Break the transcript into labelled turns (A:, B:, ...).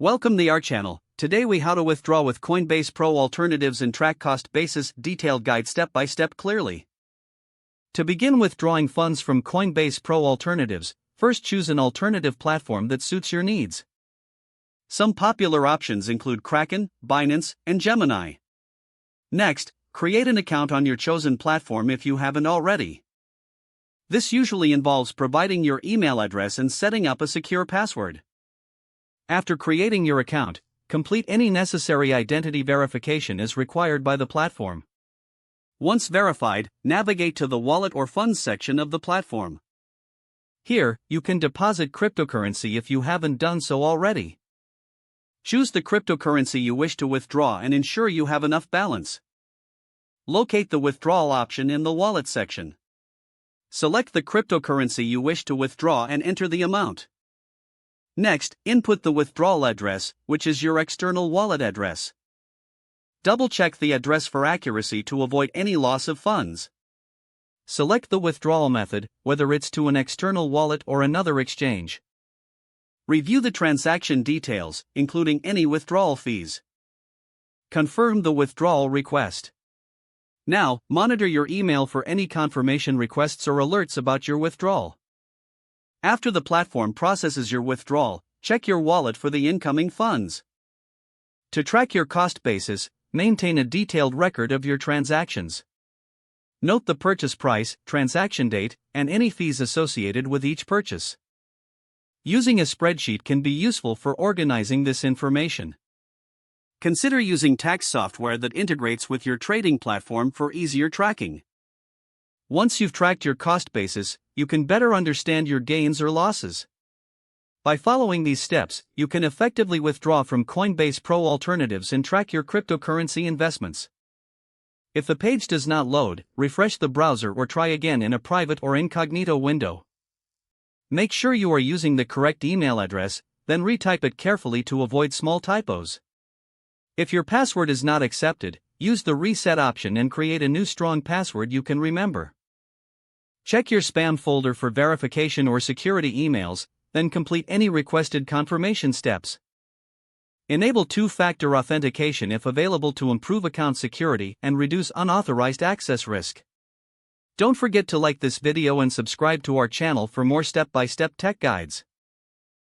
A: Welcome to our channel. Today we how to withdraw with Coinbase Pro alternatives and track cost basis detailed guide step by step clearly. To begin withdrawing funds from Coinbase Pro alternatives, first choose an alternative platform that suits your needs. Some popular options include Kraken, Binance, and Gemini. Next, create an account on your chosen platform if you haven't already. This usually involves providing your email address and setting up a secure password. After creating your account, complete any necessary identity verification as required by the platform. Once verified, navigate to the Wallet or Funds section of the platform. Here, you can deposit cryptocurrency if you haven't done so already. Choose the cryptocurrency you wish to withdraw and ensure you have enough balance. Locate the withdrawal option in the Wallet section. Select the cryptocurrency you wish to withdraw and enter the amount. Next, input the withdrawal address, which is your external wallet address. Double-check the address for accuracy to avoid any loss of funds. Select the withdrawal method, whether it's to an external wallet or another exchange. Review the transaction details, including any withdrawal fees. Confirm the withdrawal request. Now, monitor your email for any confirmation requests or alerts about your withdrawal. After the platform processes your withdrawal, check your wallet for the incoming funds. To track your cost basis, maintain a detailed record of your transactions. Note the purchase price, transaction date, and any fees associated with each purchase. Using a spreadsheet can be useful for organizing this information. Consider using tax software that integrates with your trading platform for easier tracking. Once you've tracked your cost basis, you can better understand your gains or losses. By following these steps, you can effectively withdraw from Coinbase Pro alternatives and track your cryptocurrency investments. If the page does not load, refresh the browser or try again in a private or incognito window. Make sure you are using the correct email address, then retype it carefully to avoid small typos. If your password is not accepted, use the reset option and create a new strong password you can remember. Check your spam folder for verification or security emails, then complete any requested confirmation steps. Enable two-factor authentication if available to improve account security and reduce unauthorized access risk. Don't forget to like this video and subscribe to our channel for more step-by-step tech guides.